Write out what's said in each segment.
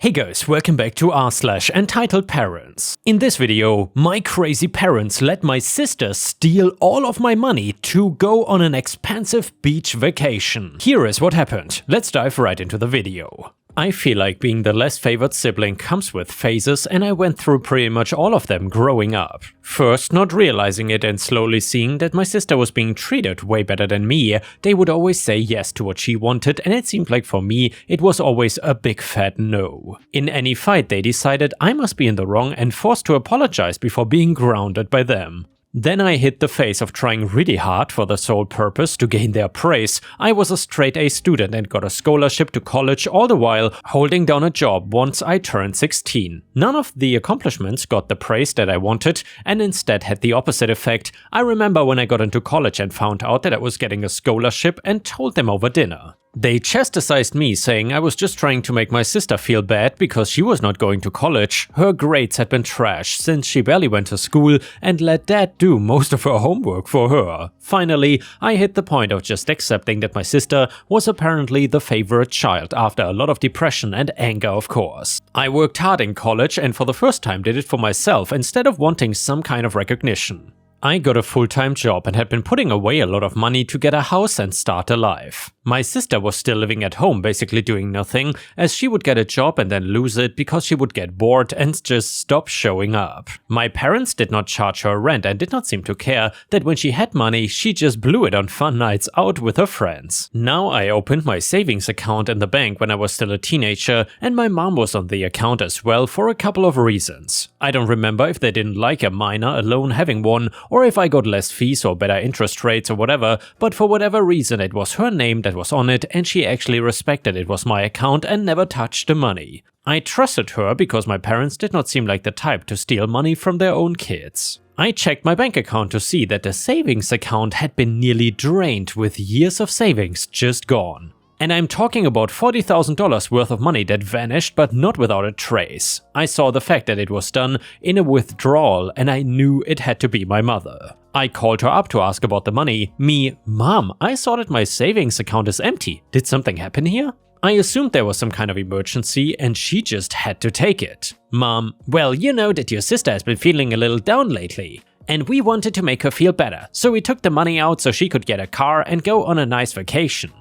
Hey guys, welcome back to r/entitled_parents. In this video, my crazy parents let my sister steal all of my money to go on an expensive beach vacation. Here is what happened. Let's dive right into the video. I feel like being the less favored sibling comes with phases, and I went through pretty much all of them growing up. First, not realizing it and slowly seeing that my sister was being treated way better than me. They would always say yes to what she wanted, and it seemed like for me it was always a big fat no. In any fight they decided I must be in the wrong and forced to apologize before being grounded by them. Then I hit the phase of trying really hard for the sole purpose to gain their praise. I was a straight A student and got a scholarship to college, all the while holding down a job once I turned 16. None of the accomplishments got the praise that I wanted, and instead had the opposite effect. I remember when I got into college and found out that I was getting a scholarship and told them over dinner. They chastised me, saying I was just trying to make my sister feel bad because she was not going to college. Her grades had been trash since she barely went to school and let dad do most of her homework for her. Finally, I hit the point of just accepting that my sister was apparently the favorite child after a lot of depression and anger, of course. I worked hard in college and for the first time did it for myself instead of wanting some kind of recognition. I got a full-time job and had been putting away a lot of money to get a house and start a life. My sister was still living at home, basically doing nothing, as she would get a job and then lose it because she would get bored and just stop showing up. My parents did not charge her rent and did not seem to care that when she had money, she just blew it on fun nights out with her friends. Now I opened my savings account in the bank when I was still a teenager, and my mom was on the account as well for a couple of reasons. I don't remember if they didn't like a minor alone having one, or if I got less fees or better interest rates or whatever, but for whatever reason it was her name that was on it and she actually respected it was my account and never touched the money. I trusted her because my parents did not seem like the type to steal money from their own kids. I checked my bank account to see that the savings account had been nearly drained with years of savings just gone. And I'm talking about $40,000 worth of money that vanished, but not without a trace. I saw the fact that it was done in a withdrawal and I knew it had to be my mother. I called her up to ask about the money. Mom, I saw that my savings account is empty. Did something happen here? I assumed there was some kind of emergency and she just had to take it. Mom, well, you know that your sister has been feeling a little down lately. And we wanted to make her feel better, so we took the money out so she could get a car and go on a nice vacation.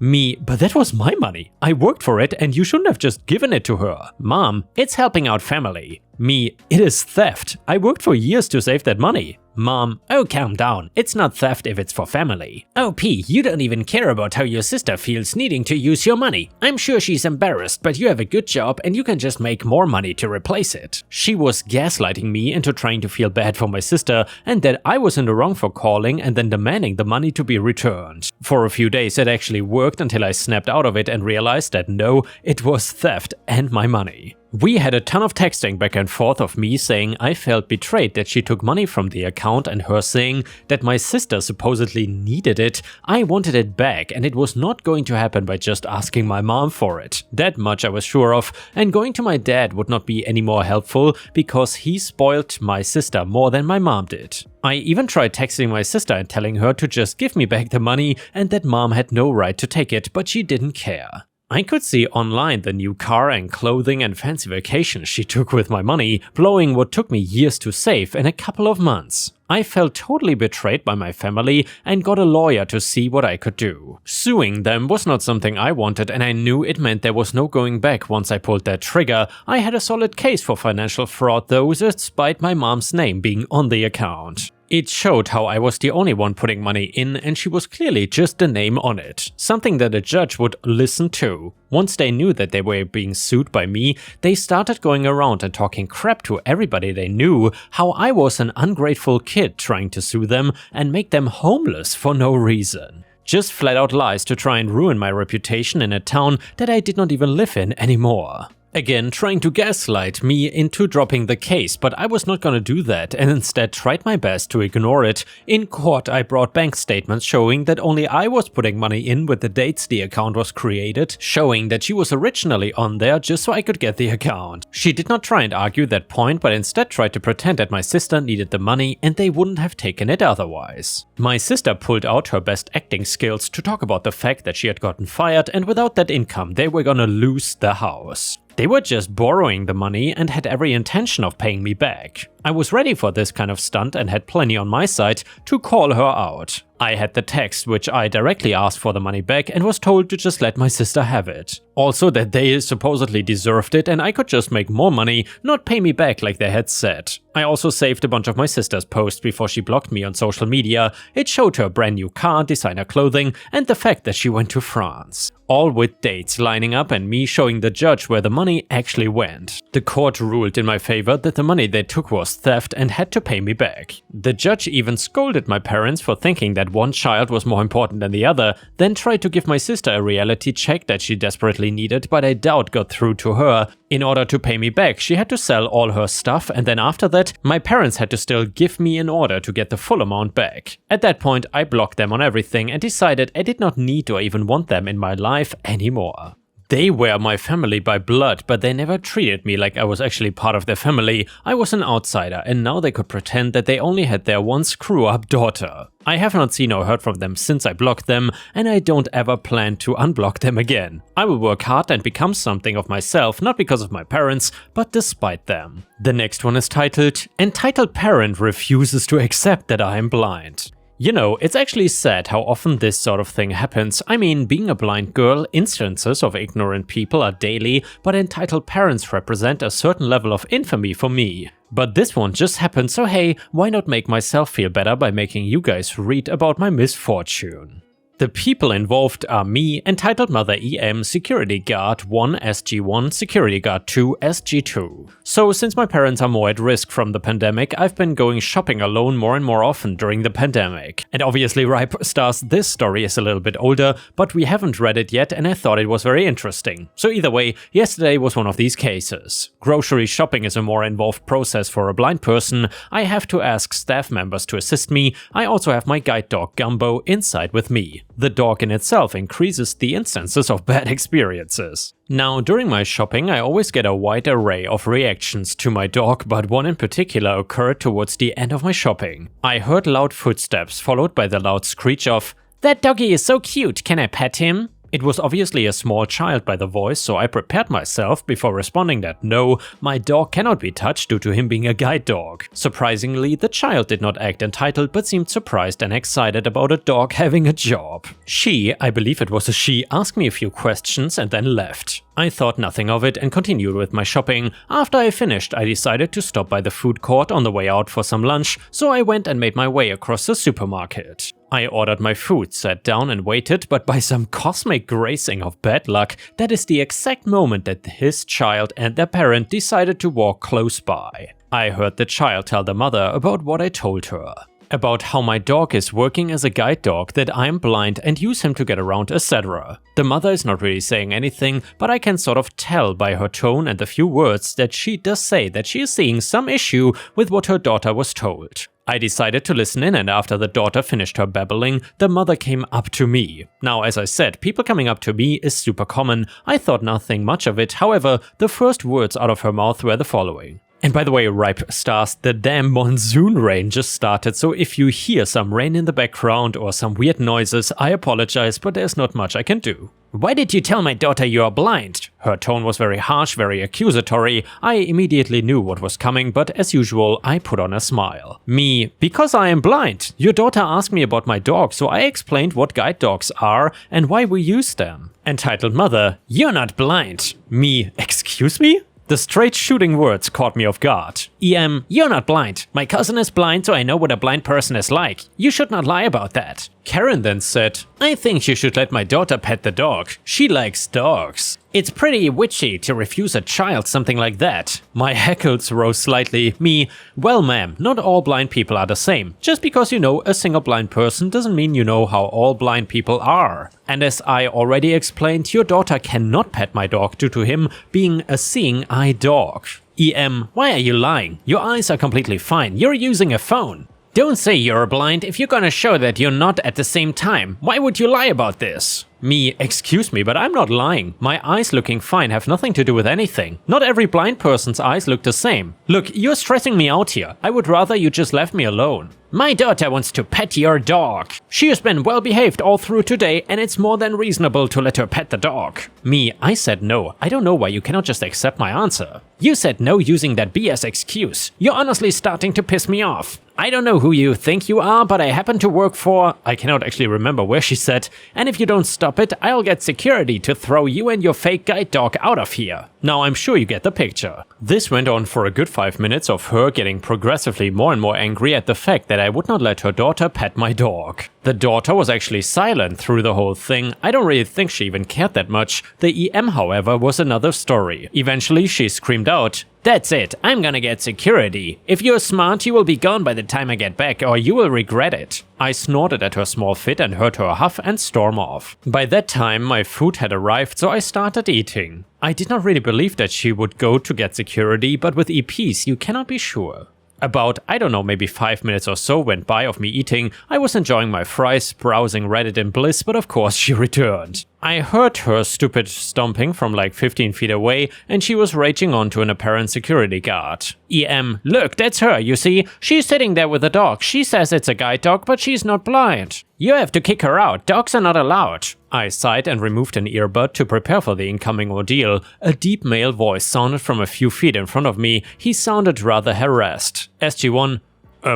But that was my money. I worked for it and you shouldn't have just given it to her. Mom, it's helping out family. It is theft. I worked for years to save that money. Mom, oh calm down, it's not theft if it's for family. Oh P, you don't even care about how your sister feels needing to use your money. I'm sure she's embarrassed, but you have a good job and you can just make more money to replace it. She was gaslighting me into trying to feel bad for my sister and that I was in the wrong for calling and then demanding the money to be returned. For a few days it actually worked until I snapped out of it and realized that no, it was theft and my money. We had a ton of texting back and forth of me saying I felt betrayed that she took money from the account and her saying that my sister supposedly needed it. I wanted it back and it was not going to happen by just asking my mom for it. That much I was sure of, and going to my dad would not be any more helpful because he spoiled my sister more than my mom did. I even tried texting my sister and telling her to just give me back the money and that mom had no right to take it, but she didn't care. I could see online the new car and clothing and fancy vacations she took with my money, blowing what took me years to save in a couple of months. I felt totally betrayed by my family and got a lawyer to see what I could do. Suing them was not something I wanted and I knew it meant there was no going back once I pulled that trigger. I had a solid case for financial fraud though, despite my mom's name being on the account. It showed how I was the only one putting money in and she was clearly just the name on it, something that a judge would listen to. Once they knew that they were being sued by me, they started going around and talking crap to everybody they knew, how I was an ungrateful kid trying to sue them and make them homeless for no reason. Just flat out lies to try and ruin my reputation in a town that I did not even live in anymore. Again, trying to gaslight me into dropping the case, but I was not gonna do that and instead tried my best to ignore it. In court, I brought bank statements showing that only I was putting money in with the dates the account was created, showing that she was originally on there just so I could get the account. She did not try and argue that point, but instead tried to pretend that my sister needed the money and they wouldn't have taken it otherwise. My sister pulled out her best acting skills to talk about the fact that she had gotten fired and without that income they were gonna lose the house. They were just borrowing the money and had every intention of paying me back. I was ready for this kind of stunt and had plenty on my side to call her out. I had the text, which I directly asked for the money back and was told to just let my sister have it. Also that they supposedly deserved it and I could just make more money, not pay me back like they had said. I also saved a bunch of my sister's posts before she blocked me on social media. It showed her brand new car, designer clothing, and the fact that she went to France. All with dates lining up and me showing the judge where the money actually went. The court ruled in my favor that the money they took was theft and had to pay me back. The judge even scolded my parents for thinking that one child was more important than the other, then tried to give my sister a reality check that she desperately needed, but I doubt got through to her. In order to pay me back, she had to sell all her stuff, and then after that, my parents had to still give me in order to get the full amount back. At that point, I blocked them on everything and decided I did not need or even want them in my life anymore. They were my family by blood, but they never treated me like I was actually part of their family. I was an outsider, and now they could pretend that they only had their one screw-up daughter. I have not seen or heard from them since I blocked them, and I don't ever plan to unblock them again. I will work hard and become something of myself, not because of my parents, but despite them. The next one is titled, "Entitled Parent Refuses to Accept That I Am Blind." You know, it's actually sad how often this sort of thing happens. I mean, being a blind girl, instances of ignorant people are daily, but entitled parents represent a certain level of infamy for me. But this one just happened, so hey, why not make myself feel better by making you guys read about my misfortune? The people involved are me, entitled mother EM, security guard 1 SG1, security guard 2 SG2. So since my parents are more at risk from the pandemic, I've been going shopping alone more and more often during the pandemic. And obviously, Ripe Stars, this story is a little bit older, but we haven't read it yet and I thought it was very interesting. So either way, yesterday was one of these cases. Grocery shopping is a more involved process for a blind person. I have to ask staff members to assist me. I also have my guide dog Gumbo inside with me. The dog in itself increases the instances of bad experiences. Now, during my shopping, I always get a wide array of reactions to my dog, but one in particular occurred towards the end of my shopping. I heard loud footsteps, followed by the loud screech of, "That doggy is so cute, can I pet him?" It was obviously a small child by the voice, so I prepared myself before responding that no, my dog cannot be touched due to him being a guide dog. Surprisingly, the child did not act entitled but seemed surprised and excited about a dog having a job. She, I believe it was a she, asked me a few questions and then left. I thought nothing of it and continued with my shopping. After I finished, I decided to stop by the food court on the way out for some lunch, so I went and made my way across the supermarket. I ordered my food, sat down and waited, but by some cosmic gracing of bad luck, that is the exact moment that his child and their parent decided to walk close by. I heard the child tell the mother about what I told her. About how my dog is working as a guide dog, that I'm blind and use him to get around, etc. The mother is not really saying anything, but I can sort of tell by her tone and the few words that she does say that she is seeing some issue with what her daughter was told. I decided to listen in, and after the daughter finished her babbling, the mother came up to me. Now, as I said, people coming up to me is super common. I thought nothing much of it, however, the first words out of her mouth were the following. And by the way, Ripe Stars, the damn monsoon rain just started, so if you hear some rain in the background or some weird noises, I apologize, but there's not much I can do. "Why did you tell my daughter you are blind?" Her tone was very harsh, very accusatory. I immediately knew what was coming, but as usual, I put on a smile. Me, "Because I am blind. Your daughter asked me about my dog, so I explained what guide dogs are and why we use them." Entitled mother, "You're not blind." Me, "Excuse me?" The straight shooting words caught me off guard. EM, "You're not blind. My cousin is blind, so I know what a blind person is like. You should not lie about that." Karen then said, "I think you should let my daughter pet the dog. She likes dogs." "It's pretty witchy to refuse a child something like that." My hackles rose slightly. Me, "Well ma'am, not all blind people are the same. Just because you know a single blind person doesn't mean you know how all blind people are. And as I already explained, your daughter cannot pet my dog due to him being a seeing eye dog." EM, "Why are you lying? Your eyes are completely fine. You're using a phone." "Don't say you're blind if you're gonna show that you're not at the same time. Why would you lie about this?" Me, excuse me, but I'm not lying. My eyes looking fine have nothing to do with anything. Not every blind person's eyes look the same. Look, you're stressing me out here. I would rather you just left me alone. My daughter wants to pet your dog. She has been well behaved all through today and it's more than reasonable to let her pet the dog. Me, I said no. I don't know why you cannot just accept my answer. You said no using that BS excuse. You're honestly starting to piss me off. I don't know who you think you are, but I happen to work for… I cannot actually remember where she said, and if you don't stop it, I'll get security to throw you and your fake guide dog out of here. Now I'm sure you get the picture. This went on for a good 5 minutes of her getting progressively more and more angry at the fact that I would not let her daughter pet my dog. The daughter was actually silent through the whole thing. I don't really think she even cared that much. The EM, however, was another story. Eventually she screamed out, "That's it, I'm gonna get security. If you're smart, you will be gone by the time I get back or you will regret it." I snorted at her small fit and heard her huff and storm off. By that time my food had arrived, so I started eating. I did not really believe that she would go to get security, but with EPs you cannot be sure. About, I don't know, maybe 5 minutes or so went by of me eating. I was enjoying my fries, browsing Reddit in bliss, but of course she returned. I heard her stupid stomping from like 15 feet away, and she was raging on to an apparent security guard. EM, look, that's her, you see? She's sitting there with a dog. She says it's a guide dog, but she's not blind. You have to kick her out. Dogs are not allowed. I sighed and removed an earbud to prepare for the incoming ordeal. A deep male voice sounded from a few feet in front of me. He sounded rather harassed. SG1,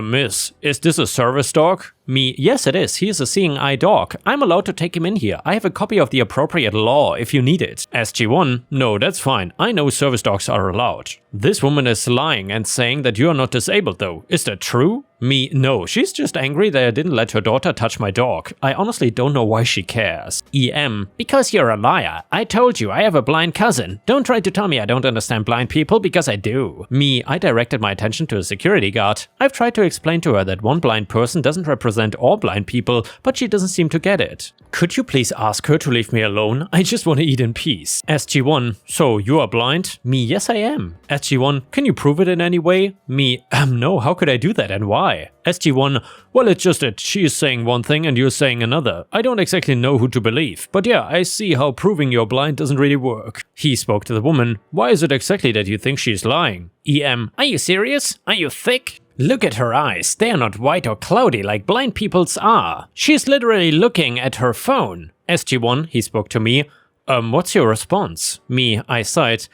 miss, is this a service dog? Me, yes it is, he is a seeing eye dog. I'm allowed to take him in here. I have a copy of the appropriate law if you need it. SG1, no, that's fine. I know service dogs are allowed. This woman is lying and saying that you are not disabled though. Is that true? Me, no, she's just angry that I didn't let her daughter touch my dog. I honestly don't know why she cares. EM, because you're a liar. I told you I have a blind cousin. Don't try to tell me I don't understand blind people, because I do. Me, I directed my attention to a security guard. I've tried to explain to her that one blind person doesn't represent all blind people, but she doesn't seem to get it. Could you please ask her to leave me alone? I just want to eat in peace. SG1, so you are blind? Me, yes I am. SG1, can you prove it in any way? Me, no, how could I do that and why? SG1, well, it's just that she is saying one thing and you're saying another. I don't exactly know who to believe, but yeah, I see how proving you're blind doesn't really work. He spoke to the woman. Why is it exactly that you think she's lying? EM, are you serious? Are you thick? Look at her eyes, they are not white or cloudy like blind people's are. She's literally looking at her phone. SG1, he spoke to me. What's your response? Me, I sighed.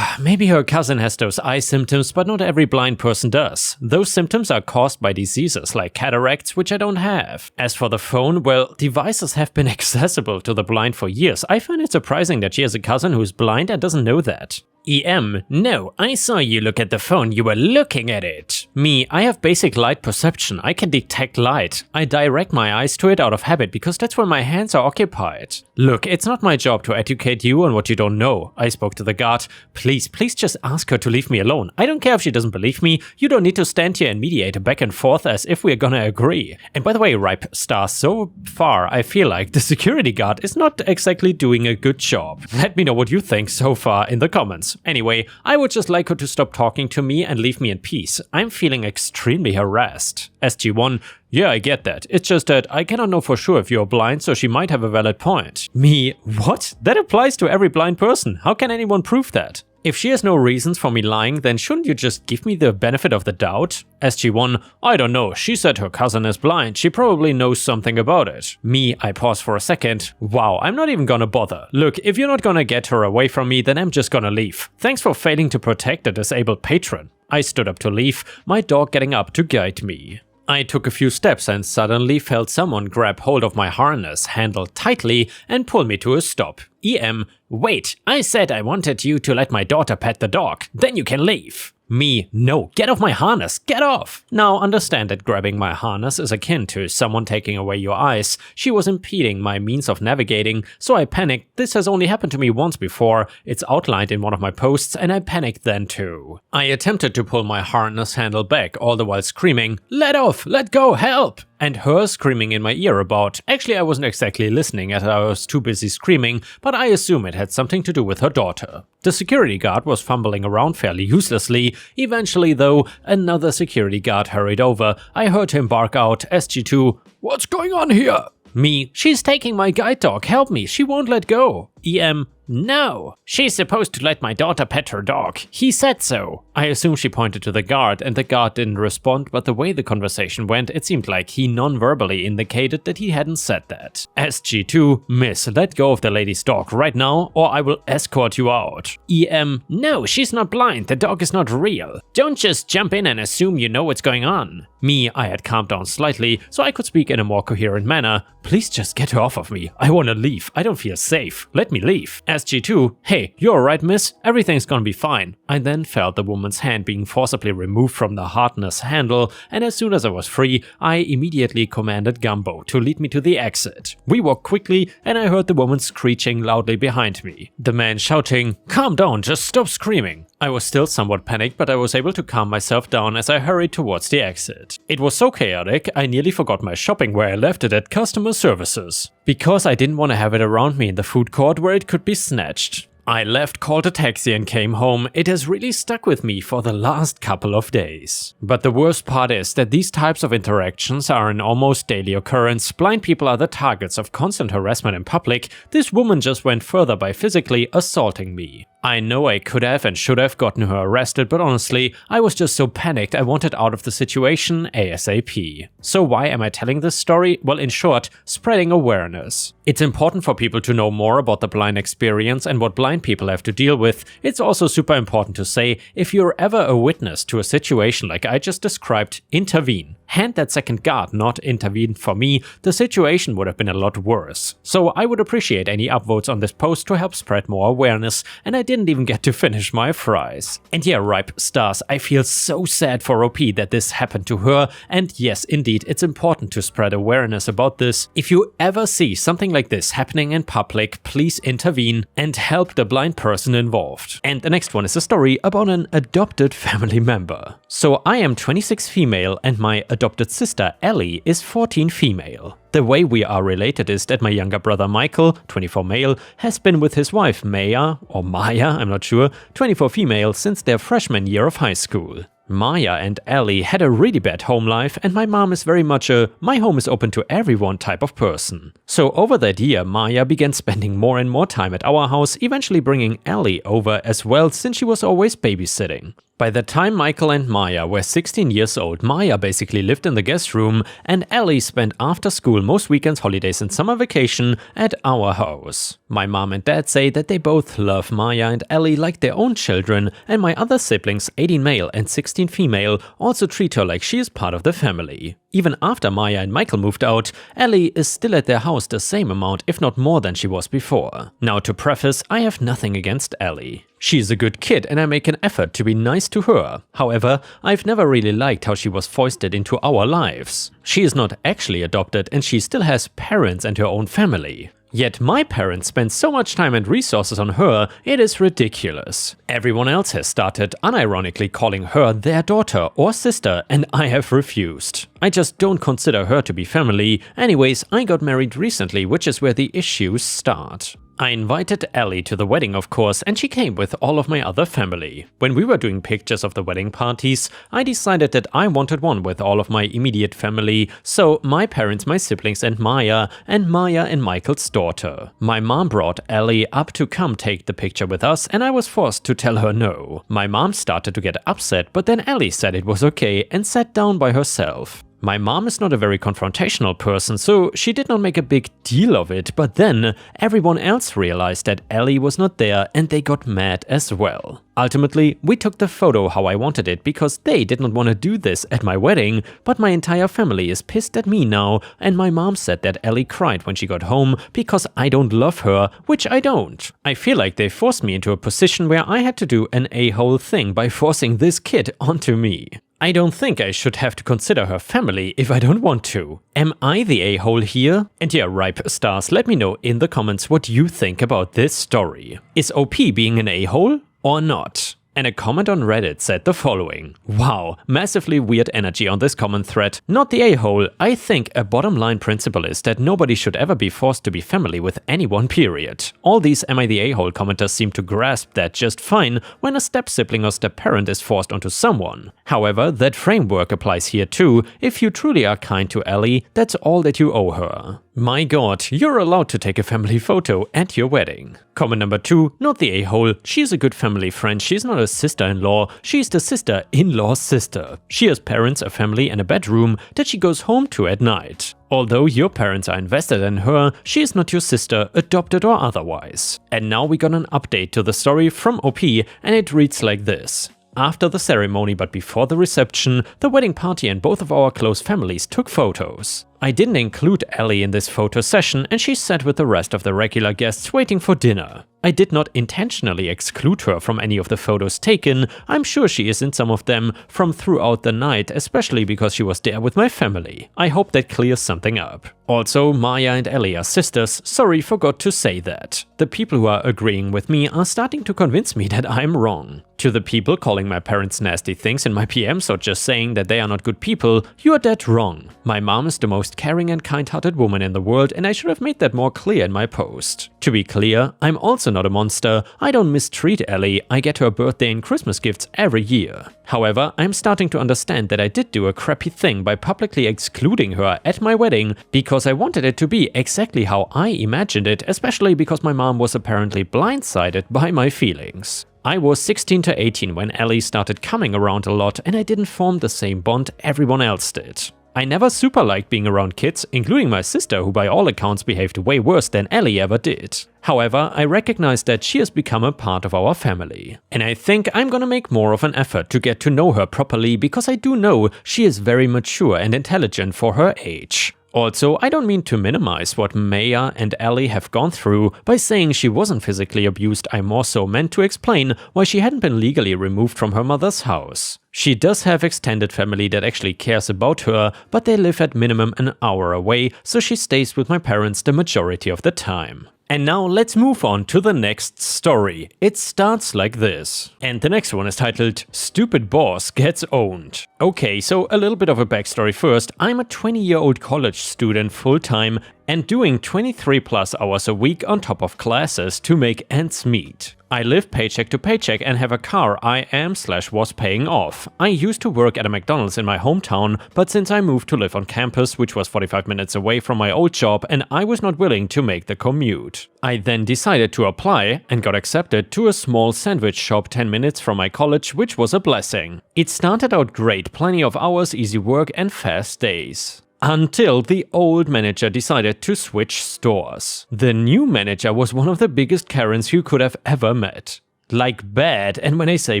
Maybe her cousin has those eye symptoms, but not every blind person does. Those symptoms are caused by diseases like cataracts, which I don't have. As for the phone, well, devices have been accessible to the blind for years. I find it surprising that she has a cousin who's blind and doesn't know that. EM, no, I saw you look at the phone, you were looking at it. Me, I have basic light perception, I can detect light. I direct my eyes to it out of habit because that's where my hands are occupied. Look, it's not my job to educate you on what you don't know. I spoke to the guard. Please just ask her to leave me alone. I don't care if she doesn't believe me, you don't need to stand here and mediate a back and forth as if we're gonna agree. And by the way, Ripe Star, so far I feel like the security guard is not exactly doing a good job. Let me know what you think so far in the comments. Anyway, I would just like her to stop talking to me and leave me in peace. I'm feeling extremely harassed. SG1, yeah, I get that. It's just that I cannot know for sure if you're blind, so she might have a valid point. Me, what? That applies to every blind person. How can anyone prove that? If she has no reasons for me lying, then shouldn't you just give me the benefit of the doubt? SG1, I don't know, she said her cousin is blind, she probably knows something about it. Me, I pause for a second. Wow, I'm not even gonna bother. Look, if you're not gonna get her away from me, then I'm just gonna leave. Thanks for failing to protect a disabled patron. I stood up to leave, my dog getting up to guide me. I took a few steps and suddenly felt someone grab hold of my harness, handle tightly, and pull me to a stop. EM, wait, I said I wanted you to let my daughter pet the dog, then you can leave. Me, no, get off my harness, get off! Now understand that grabbing my harness is akin to someone taking away your eyes. She was impeding my means of navigating, so I panicked. This has only happened to me once before. It's outlined in one of my posts and I panicked then too. I attempted to pull my harness handle back, all the while screaming, "Let off! Let go! Help!" And her screaming in my ear about… Actually, I wasn't exactly listening as I was too busy screaming, but I assume it had something to do with her daughter. The security guard was fumbling around fairly uselessly. Eventually though, another security guard hurried over. I heard him bark out, SG2, "What's going on here?" Me, she's taking my guide dog, help me, she won't let go. EM, no, she's supposed to let my daughter pet her dog, he said so. I assume she pointed to the guard and the guard didn't respond, but the way the conversation went, it seemed like he non-verbally indicated that he hadn't said that. SG2, miss, let go of the lady's dog right now or I will escort you out. EM, no, she's not blind, the dog is not real. Don't just jump in and assume you know what's going on. Me, I had calmed down slightly so I could speak in a more coherent manner. Please just get her off of me, I wanna leave, I don't feel safe, let me leave. SG2, hey, you're alright miss, everything's gonna be fine. I then felt the woman's hand being forcibly removed from the harness handle, and as soon as I was free, I immediately commanded Gumbo to lead me to the exit. We walked quickly and I heard the woman screeching loudly behind me. The man shouting, calm down, just stop screaming. I was still somewhat panicked, but I was able to calm myself down as I hurried towards the exit. It was so chaotic, I nearly forgot my shopping where I left it at customer services. Because I didn't want to have it around me in the food court where it could be snatched. I left, called a taxi and came home. It has really stuck with me for the last couple of days. But the worst part is that these types of interactions are an almost daily occurrence. Blind people are the targets of constant harassment in public. This woman just went further by physically assaulting me. I know I could have and should have gotten her arrested, but honestly, I was just so panicked I wanted out of the situation ASAP. So why am I telling this story? Well, in short, spreading awareness. It's important for people to know more about the blind experience and what blind people have to deal with. It's also super important to say, if you're ever a witness to a situation like I just described, intervene. Hand that second guard not intervene for me, the situation would have been a lot worse. So I would appreciate any upvotes on this post to help spread more awareness, and I didn't even get to finish my fries. And yeah, Ripe Stars, I feel so sad for OP that this happened to her, and yes, indeed, it's important to spread awareness about this. If you ever see something like this happening in public, please intervene and help the blind person involved. And the next one is a story about an adopted family member. So I am 26 female and my adopted sister Ellie is 14 female. The way we are related is that my younger brother Michael, 24 male, has been with his wife Maya, or Maya, I'm not sure, 24 female since their freshman year of high school. Maya and Ellie had a really bad home life and my mom is very much a my home is open to everyone type of person. So over that year, Maya began spending more and more time at our house, eventually bringing Ellie over as well since she was always babysitting. By the time Michael and Maya were 16 years old, Maya basically lived in the guest room and Ellie spent after school most weekends, holidays and summer vacation at our house. My mom and dad say that they both love Maya and Ellie like their own children, and my other siblings, 18 male and 16 female, also treat her like she is part of the family. Even after Maya and Michael moved out, Ellie is still at their house the same amount, if not more than she was before. Now to preface, I have nothing against Ellie. She's a good kid and I make an effort to be nice to her. However, I've never really liked how she was foisted into our lives. She is not actually adopted and she still has parents and her own family. Yet my parents spend so much time and resources on her, it is ridiculous. Everyone else has started unironically calling her their daughter or sister and I have refused. I just don't consider her to be family. Anyways, I got married recently, which is where the issues start. I invited Ellie to the wedding, of course, and she came with all of my other family. When we were doing pictures of the wedding parties, I decided that I wanted one with all of my immediate family, so my parents, my siblings and Maya and Michael's daughter. My mom brought Ellie up to come take the picture with us and I was forced to tell her no. My mom started to get upset, but then Ellie said it was okay and sat down by herself. My mom is not a very confrontational person, so she did not make a big deal of it, but then everyone else realized that Ellie was not there and they got mad as well. Ultimately, we took the photo how I wanted it because they did not want to do this at my wedding, but my entire family is pissed at me now and my mom said that Ellie cried when she got home because I don't love her, which I don't. I feel like they forced me into a position where I had to do an a-hole thing by forcing this kid onto me. I don't think I should have to consider her family if I don't want to. Am I the a-hole here? And yeah, Ripe Stars, let me know in the comments what you think about this story. Is OP being an a-hole or not? And a comment on Reddit said the following. Wow, massively weird energy on this comment thread. Not the a-hole. I think a bottom line principle is that nobody should ever be forced to be family with anyone, period. All these am I the a-hole commenters seem to grasp that just fine when a step-sibling or step-parent is forced onto someone. However, that framework applies here too. If you truly are kind to Ellie, that's all that you owe her. My god, you're allowed to take a family photo at your wedding. Comment number 2, not the a-hole. She's a good family friend, she's not a sister-in-law, she's the sister-in-law's sister. She has parents, a family and a bedroom that she goes home to at night. Although your parents are invested in her, she is not your sister, adopted or otherwise. And now we got an update to the story from OP and it reads like this. After the ceremony but before the reception, the wedding party and both of our close families took photos. I didn't include Ellie in this photo session and she sat with the rest of the regular guests waiting for dinner. I did not intentionally exclude her from any of the photos taken. I'm sure she is in some of them from throughout the night, especially because she was there with my family. I hope that clears something up. Also, Maya and Ellie are sisters, sorry, forgot to say that. The people who are agreeing with me are starting to convince me that I'm wrong. To the people calling my parents nasty things in my PMs or just saying that they are not good people, you are dead wrong. My mom is the most caring and kind-hearted woman in the world and I should have made that more clear in my post. To be clear, I'm also not a monster. I don't mistreat Ellie, I get her birthday and Christmas gifts every year. However, I'm starting to understand that I did do a crappy thing by publicly excluding her at my wedding because I wanted it to be exactly how I imagined it, especially because my mom was apparently blindsided by my feelings. I was 16 to 18 when Ellie started coming around a lot and I didn't form the same bond everyone else did. I never super liked being around kids, including my sister who by all accounts behaved way worse than Ellie ever did. However, I recognize that she has become a part of our family. And I think I'm gonna make more of an effort to get to know her properly because I do know she is very mature and intelligent for her age. Also, I don't mean to minimize what Maya and Ellie have gone through by saying she wasn't physically abused. I more so meant to explain why she hadn't been legally removed from her mother's house. She does have extended family that actually cares about her, but they live at minimum an hour away, so she stays with my parents the majority of the time. And now let's move on to the next story. It starts like this. And the next one is titled, Stupid Boss Gets Owned. Okay, so a little bit of a backstory first. I'm a 20-year-old college student full-time and doing 23 plus hours a week on top of classes to make ends meet. I live paycheck to paycheck and have a car I am/was paying off. I used to work at a McDonald's in my hometown, but since I moved to live on campus, which was 45 minutes away from my old job, and I was not willing to make the commute. I then decided to apply and got accepted to a small sandwich shop 10 minutes from my college, which was a blessing. It started out great, plenty of hours, easy work and fast days. Until the old manager decided to switch stores. The new manager was one of the biggest Karens you could have ever met. Like bad, and when I say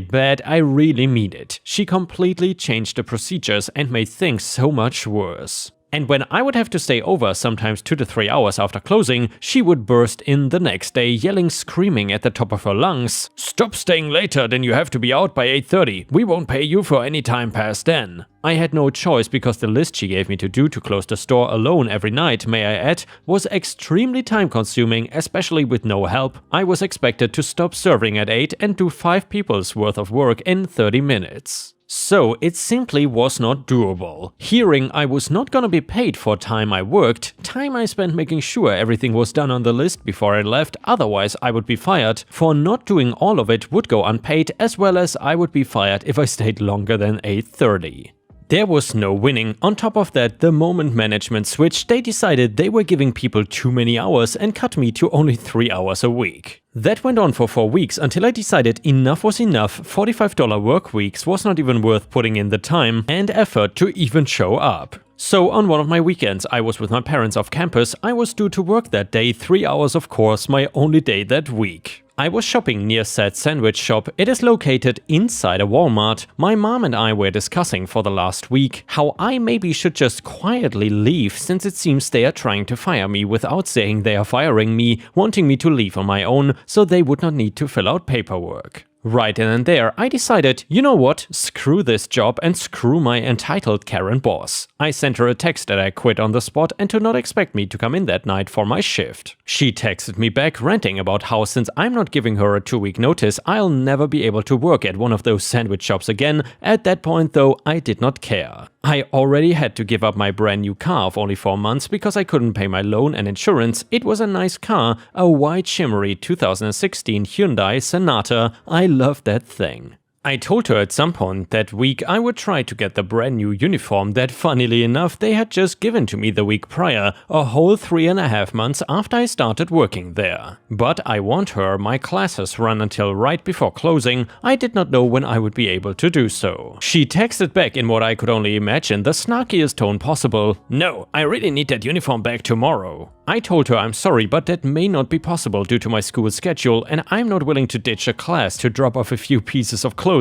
bad, I really mean it. She completely changed the procedures and made things so much worse. And when I would have to stay over sometimes 2 to 3 hours after closing, she would burst in the next day yelling, screaming at the top of her lungs, "Stop staying later, then you have to be out by 8:30. We won't pay you for any time past then." I had no choice because the list she gave me to do to close the store alone every night, may I add, was extremely time consuming, especially with no help. I was expected to stop serving at 8 and do 5 people's worth of work in 30 minutes. So it simply was not doable. Hearing I was not gonna be paid for time I worked, time I spent making sure everything was done on the list before I left, otherwise I would be fired, for not doing all of it would go unpaid, as well as I would be fired if I stayed longer than 8:30. There was no winning. On top of that, the moment management switched, they decided they were giving people too many hours and cut me to only 3 hours a week. That went on for 4 weeks until I decided enough was enough. $45 work weeks was not even worth putting in the time and effort to even show up. So on one of my weekends I was with my parents off campus. I was due to work that day, 3 hours of course, my only day that week. I was shopping near said sandwich shop. It is located inside a Walmart. My mom and I were discussing for the last week how I maybe should just quietly leave, since it seems they are trying to fire me without saying they are firing me, wanting me to leave on my own so they would not need to fill out paperwork. Right then and there, I decided, you know what, screw this job and screw my entitled Karen boss. I sent her a text that I quit on the spot and to not expect me to come in that night for my shift. She texted me back ranting about how since I'm not giving her a 2-week notice, I'll never be able to work at one of those sandwich shops again. At that point though, I did not care. I already had to give up my brand new car of only 4 months because I couldn't pay my loan and insurance. It was a nice car, a white shimmery 2016 Hyundai Sonata. I loved that thing. I told her at some point that week I would try to get the brand new uniform that, funnily enough, they had just given to me the week prior, a whole 3.5 months after I started working there. But I warned her my classes run until right before closing. I did not know when I would be able to do so. She texted back in what I could only imagine the snarkiest tone possible. "No, I really need that uniform back tomorrow." I told her I'm sorry, but that may not be possible due to my school schedule, and I'm not willing to ditch a class to drop off a few pieces of clothing.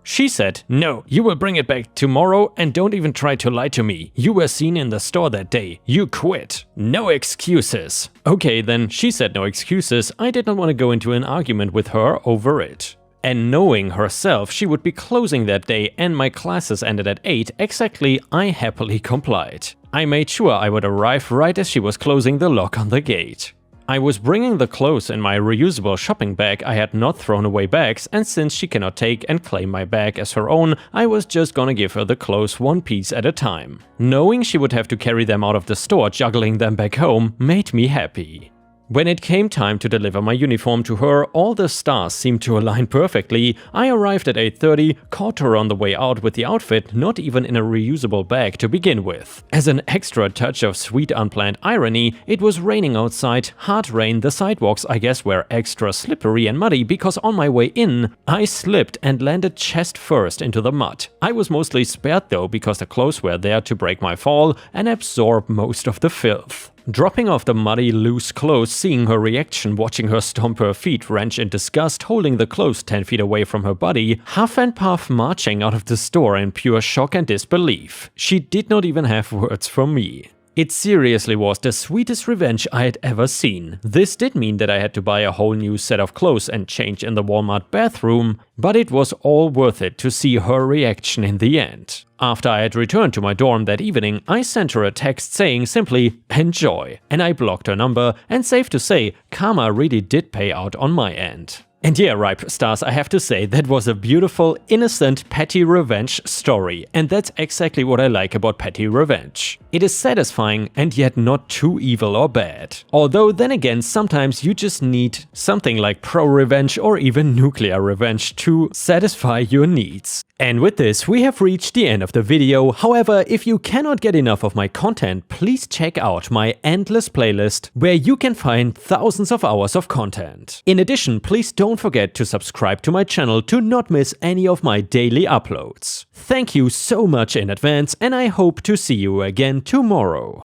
She said, "No, you will bring it back tomorrow, and don't even try to lie to me. You were seen in the store that day. You quit. No excuses." Okay, then she said no excuses. I did not want to go into an argument with her over it. And knowing herself she would be closing that day and my classes ended at 8 exactly, I happily complied. I made sure I would arrive right as she was closing the lock on the gate. I was bringing the clothes in my reusable shopping bag. I had not thrown away bags, and since she cannot take and claim my bag as her own, I was just gonna give her the clothes one piece at a time. Knowing she would have to carry them out of the store juggling them back home made me happy. When it came time to deliver my uniform to her, all the stars seemed to align perfectly. I arrived at 8:30, caught her on the way out with the outfit, not even in a reusable bag to begin with. As an extra touch of sweet unplanned irony, it was raining outside, hard rain. The sidewalks I guess were extra slippery and muddy because on my way in, I slipped and landed chest first into the mud. I was mostly spared though because the clothes were there to break my fall and absorb most of the filth. Dropping off the muddy, loose clothes, seeing her reaction, watching her stomp her feet, wrench in disgust, holding the clothes 10 feet away from her body, huff and puff marching out of the store in pure shock and disbelief. She did not even have words for me. It seriously was the sweetest revenge I had ever seen. This did mean that I had to buy a whole new set of clothes and change in the Walmart bathroom, but it was all worth it to see her reaction in the end. After I had returned to my dorm that evening, I sent her a text saying simply, "Enjoy," and I blocked her number, and safe to say, karma really did pay out on my end. And yeah, Ripe Stars, I have to say, that was a beautiful, innocent, petty revenge story, and that's exactly what I like about petty revenge. It is satisfying and yet not too evil or bad. Although then again, sometimes you just need something like pro-revenge or even nuclear revenge to satisfy your needs. And with this, we have reached the end of the video. However, if you cannot get enough of my content, please check out my endless playlist where you can find thousands of hours of content. In addition, please don't forget to subscribe to my channel to not miss any of my daily uploads. Thank you so much in advance, and I hope to see you again tomorrow.